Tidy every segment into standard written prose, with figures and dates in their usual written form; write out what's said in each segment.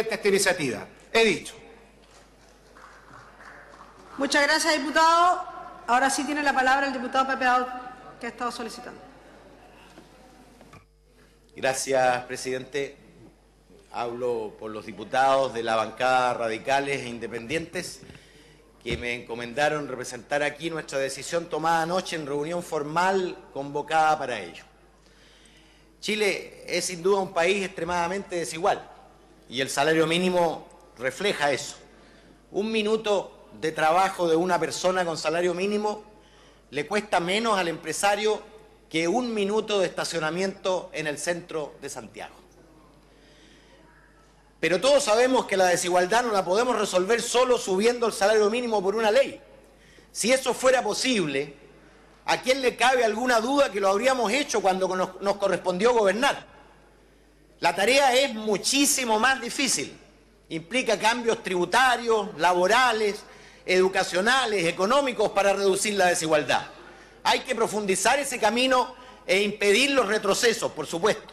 favorablemente esta iniciativa. He dicho. Muchas gracias, diputado. Ahora sí tiene la palabra el diputado Pepe Out, que ha estado solicitando. Gracias, presidente. Hablo por los diputados de la bancada radicales e independientes que me encomendaron representar aquí nuestra decisión tomada anoche en reunión formal convocada para ello. Chile es sin duda un país extremadamente desigual y el salario mínimo refleja eso. Un minuto de trabajo de una persona con salario mínimo le cuesta menos al empresario que un minuto de estacionamiento en el centro de Santiago. Pero todos sabemos que la desigualdad no la podemos resolver solo subiendo el salario mínimo por una ley. Si eso fuera posible, ¿a quién le cabe alguna duda que lo habríamos hecho cuando nos correspondió gobernar? La tarea es muchísimo más difícil. Implica cambios tributarios, laborales, educacionales, económicos para reducir la desigualdad. Hay que profundizar ese camino e impedir los retrocesos, por supuesto.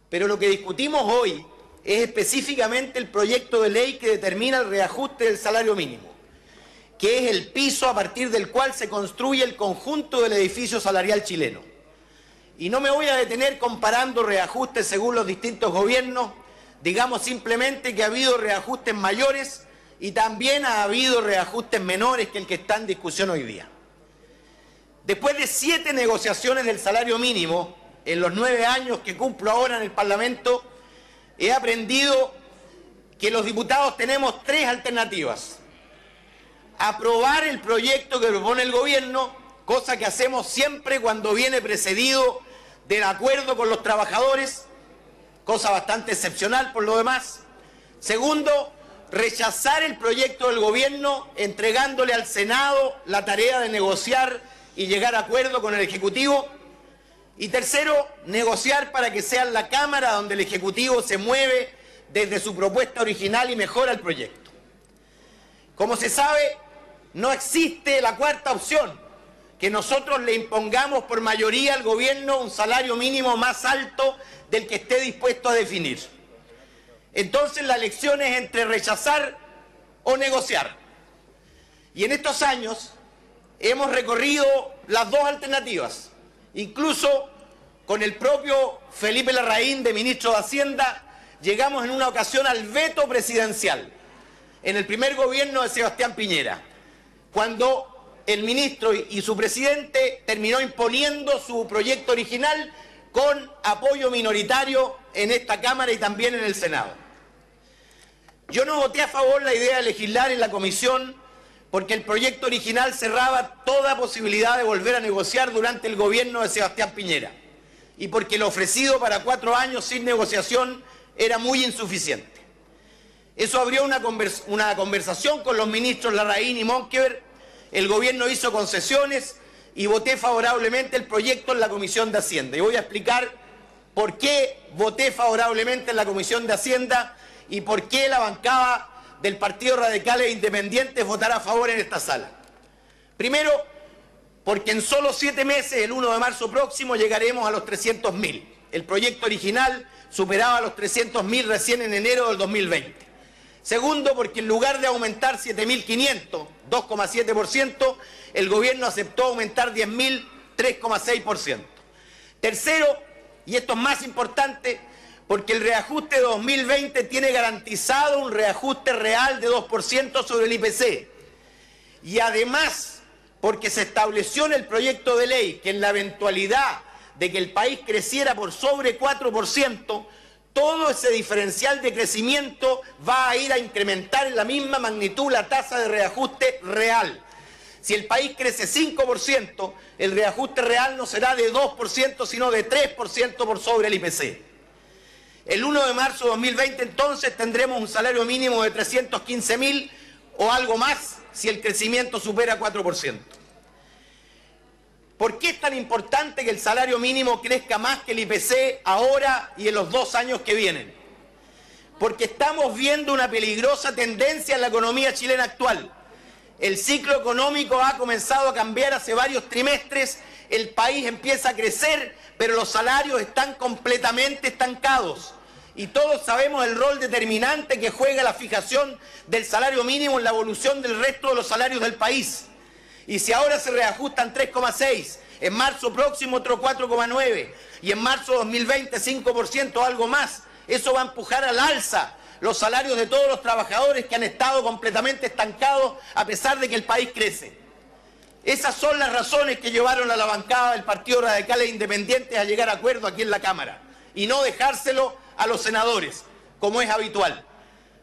Pero lo que discutimos hoy es específicamente el proyecto de ley que determina el reajuste del salario mínimo, que es el piso a partir del cual se construye el conjunto del edificio salarial chileno. Y no me voy a detener comparando reajustes según los distintos gobiernos, digamos simplemente que ha habido reajustes mayores y también ha habido reajustes menores que el que está en discusión hoy día. Después de 7 negociaciones del salario mínimo, en los 9 años que cumplo ahora en el Parlamento, he aprendido que los diputados tenemos 3 alternativas. Aprobar el proyecto que propone el gobierno, cosa que hacemos siempre cuando viene precedido del acuerdo con los trabajadores, cosa bastante excepcional por lo demás. Segundo, rechazar el proyecto del gobierno entregándole al Senado la tarea de negociar y llegar a acuerdo con el Ejecutivo. Y tercero, negociar para que sea en la Cámara donde el Ejecutivo se mueve desde su propuesta original y mejora el proyecto. Como se sabe, no existe la cuarta opción, que nosotros le impongamos por mayoría al gobierno un salario mínimo más alto del que esté dispuesto a definir. Entonces la elección es entre rechazar o negociar. Y en estos años hemos recorrido las 2 alternativas. Incluso con el propio Felipe Larraín, de ministro de Hacienda, llegamos en una ocasión al veto presidencial, en el primer gobierno de Sebastián Piñera, cuando el ministro y su presidente terminó imponiendo su proyecto original con apoyo minoritario en esta Cámara y también en el Senado. Yo no voté a favor de la idea de legislar en la comisión porque el proyecto original cerraba toda posibilidad de volver a negociar durante el gobierno de Sebastián Piñera y porque lo ofrecido para 4 años sin negociación era muy insuficiente. Eso abrió una conversación con los ministros Larraín y Monkever, el gobierno hizo concesiones y voté favorablemente el proyecto en la Comisión de Hacienda. Y voy a explicar por qué voté favorablemente en la Comisión de Hacienda y por qué la bancada del Partido Radicales e Independientes votará a favor en esta sala. Primero, porque en solo 7 meses, el 1 de marzo próximo, llegaremos a los 300.000. El proyecto original superaba los 300.000 recién en enero del 2020. Segundo, porque en lugar de aumentar 7.500, 2,7%, el gobierno aceptó aumentar 10.000, 3,6%. Tercero, y esto es más importante, porque el reajuste de 2020 tiene garantizado un reajuste real de 2% sobre el IPC. Y además, porque se estableció en el proyecto de ley que en la eventualidad de que el país creciera por sobre 4%, todo ese diferencial de crecimiento va a ir a incrementar en la misma magnitud la tasa de reajuste real. Si el país crece 5%, el reajuste real no será de 2%, sino de 3% por sobre el IPC. El 1 de marzo de 2020, entonces, tendremos un salario mínimo de 315.000 o algo más si el crecimiento supera 4%. ¿Por qué es tan importante que el salario mínimo crezca más que el IPC ahora y en los 2 años que vienen? Porque estamos viendo una peligrosa tendencia en la economía chilena actual. El ciclo económico ha comenzado a cambiar hace varios trimestres, el país empieza a crecer, pero los salarios están completamente estancados. Y todos sabemos el rol determinante que juega la fijación del salario mínimo en la evolución del resto de los salarios del país. Y si ahora se reajustan 3,6, en marzo próximo otro 4,9 y en marzo 2020 5% o algo más, eso va a empujar al alza los salarios de todos los trabajadores que han estado completamente estancados a pesar de que el país crece. Esas son las razones que llevaron a la bancada del Partido Radicales Independientes a llegar a acuerdo aquí en la Cámara y no dejárselo a los senadores, como es habitual.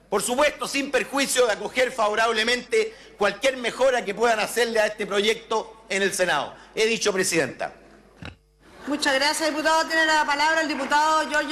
Por supuesto, sin perjuicio de acoger favorablemente cualquier mejora que puedan hacerle a este proyecto en el Senado. He dicho, Presidenta. Muchas gracias, diputado. Tiene la palabra el diputado Giorgio